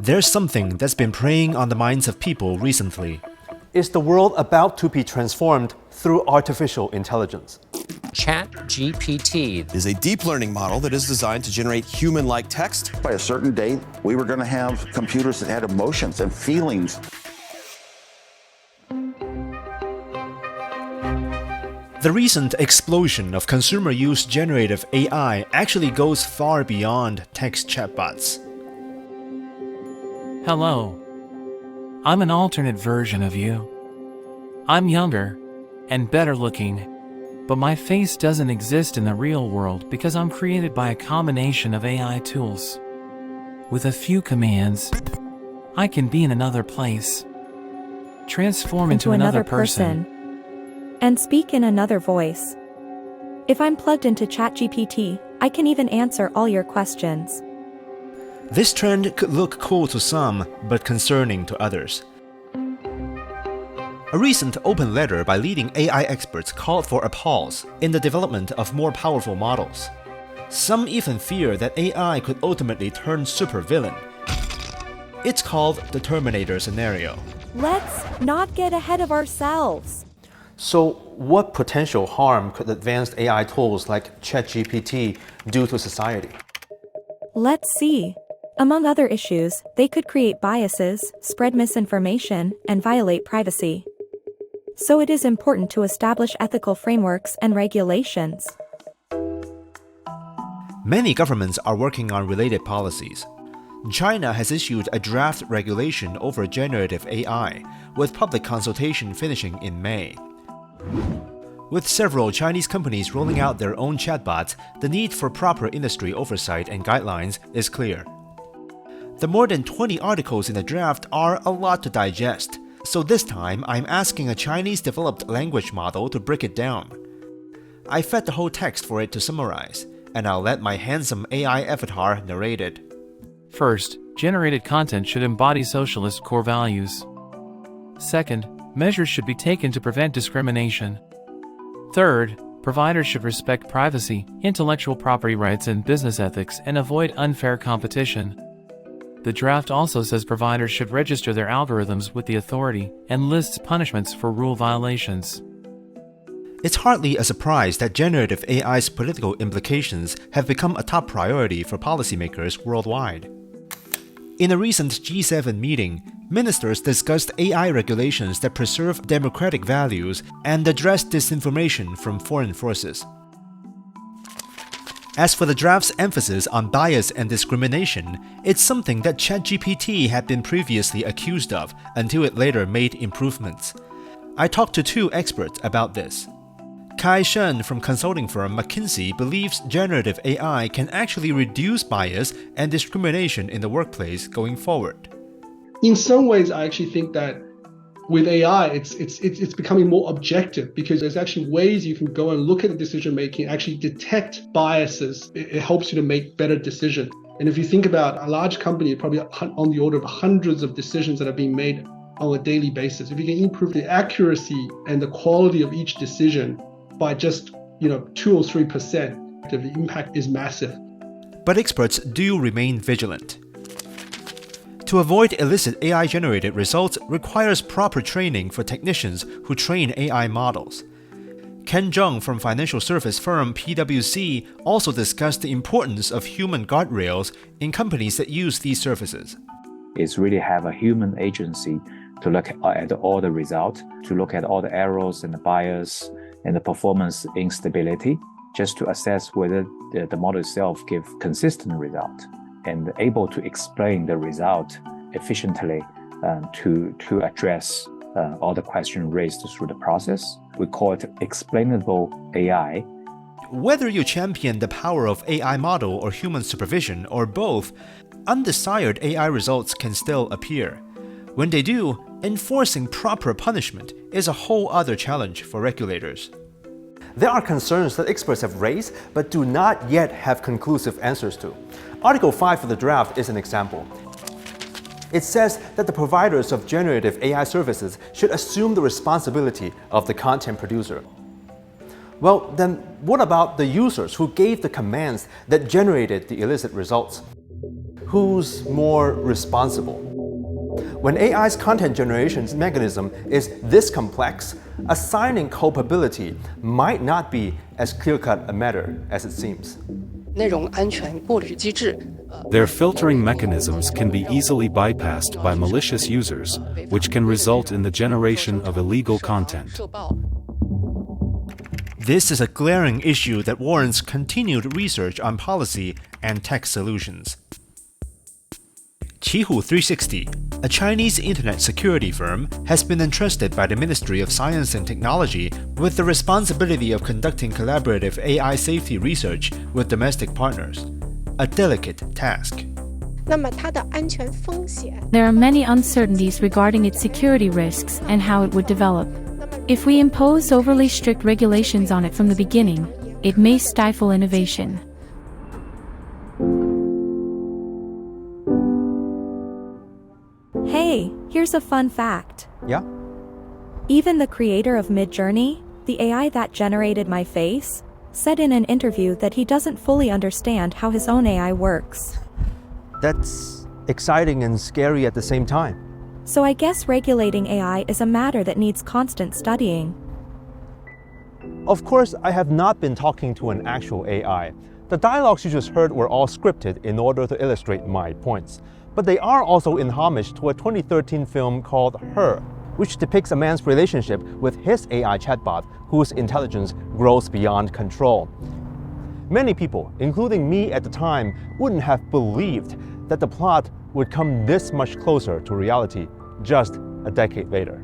There's something that's been preying on the minds of people recently. Is the world about to be transformed through artificial intelligence? ChatGPT is a deep learning model that is designed to generate human-like text. By a certain date, we were going to have computers that had emotions and feelings. The recent explosion of consumer-use generative AI actually goes far beyond text chatbots. Hello. I'm an alternate version of you. I'm younger and better looking, but my face doesn't exist in the real world because I'm created by a combination of AI tools. With a few commands, I can be in another place, transform into another person, and speak in another voice. If I'm plugged into ChatGPT, I can even answer all your questions. This trend could look cool to some, but concerning to others. A recent open letter by leading AI experts called for a pause in the development of more powerful models. Some even fear that AI could ultimately turn supervillain. It's called the Terminator scenario. Let's not get ahead of ourselves. So, what potential harm could advanced AI tools like ChatGPT do to society? Let's see. Among other issues, they could create biases, spread misinformation, and violate privacy. So it is important to establish ethical frameworks and regulations. Many governments are working on related policies. China has issued a draft regulation over generative AI, with public consultation finishing in May. With several Chinese companies rolling out their own chatbots, the need for proper industry oversight and guidelines is clear. The more than 20 articles in the draft are a lot to digest, so this time I'm asking a Chinese-developed language model to break it down. I fed the whole text for it to summarize, and I'll let my handsome AI avatar narrate it. First, generated content should embody socialist core values. Second, measures should be taken to prevent discrimination. Third, providers should respect privacy, intellectual property rights, and business ethics and avoid unfair competition. The draft also says providers should register their algorithms with the authority and lists punishments for rule violations. It's hardly a surprise that generative AI's political implications have become a top priority for policymakers worldwide. In a recent G7 meeting, ministers discussed AI regulations that preserve democratic values and address disinformation from foreign forces. As for the draft's emphasis on bias and discrimination, it's something that ChatGPT had been previously accused of until it later made improvements. I talked to two experts about this. Kai Shen from consulting firm McKinsey believes generative AI can actually reduce bias and discrimination in the workplace going forward. In some ways, I actually think that with AI, it's becoming more objective because there's actually ways you can go and look at the decision making, actually detect biases. It helps you to make better decisions. And if you think about a large company, probably on the order of hundreds of decisions that are being made on a daily basis. If you can improve the accuracy and the quality of each decision by just 2 or 3%, the impact is massive. But experts do remain vigilant. To avoid illicit AI-generated results requires proper training for technicians who train AI models. Ken Zheng from financial service firm PwC also discussed the importance of human guardrails in companies that use these services. It's really have a human agency to look at all the results, to look at all the errors and the bias and the performance instability, just to assess whether the model itself gives consistent result and able to explain the result efficiently to address all the questions raised through the process. We call it explainable AI. Whether you champion the power of AI model or human supervision or both, undesired AI results can still appear. When they do, enforcing proper punishment is a whole other challenge for regulators. There are concerns that experts have raised but do not yet have conclusive answers to. Article 5 of the draft is an example. It says that the providers of generative AI services should assume the responsibility of the content producer. Well, then what about the users who gave the commands that generated the illicit results? who's more responsible? When AI's content generation mechanism is this complex, assigning culpability might not be as clear-cut a matter as it seems. Their filtering mechanisms can be easily bypassed by malicious users, which can result in the generation of illegal content. This is a glaring issue that warrants continued research on policy and tech solutions. Qihu 360, a Chinese internet security firm, has been entrusted by the Ministry of Science and Technology with the responsibility of conducting collaborative AI safety research with domestic partners, a delicate task. There are many uncertainties regarding its security risks and how it would develop. If we impose overly strict regulations on it from the beginning, it may stifle innovation. Hey, here's a fun fact. Yeah? Even the creator of Midjourney, the AI that generated my face, said in an interview that he doesn't fully understand how his own AI works. That's exciting and scary at the same time. So I guess regulating AI is a matter that needs constant studying. Of course, I have not been talking to an actual AI. The dialogues you just heard were all scripted in order to illustrate my points. But they are also in homage to a 2013 film called Her, which depicts a man's relationship with his AI chatbot whose intelligence grows beyond control. Many people, including me at the time, wouldn't have believed that the plot would come this much closer to reality just a decade later.